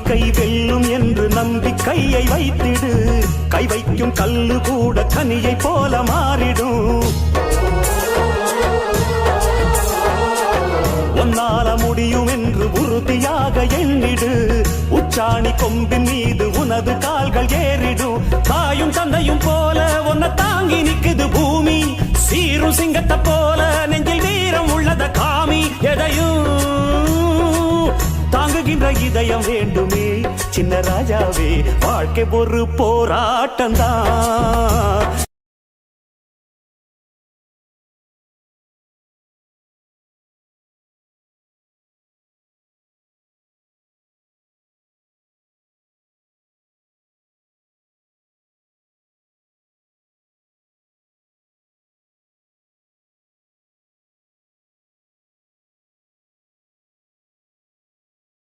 நம்பிக்கை வெல்லும் என்று நம்பிக்கையை வைத்திடு. கை வைக்கும் கல்லு கூட கனியை போல மாறிடும். உன்னால முடியும் என்று உறுதியாக எண்ணிடு. உச்சாணி கொம்பின் மீது உனது கால்கள் ஏறிடும். தாயும் தந்தையும் போல உன்னை தாங்கி நிக்குது பூமி. சீரும் சிங்கத்தை போல நெஞ்சில் வீரம் உள்ளத காமி. எதையும் தாங்குகின்ற இதயம் வேண்டுமே சின்ன ராஜாவே. வாழ்க்கை ஒரு போராட்டம்தான்.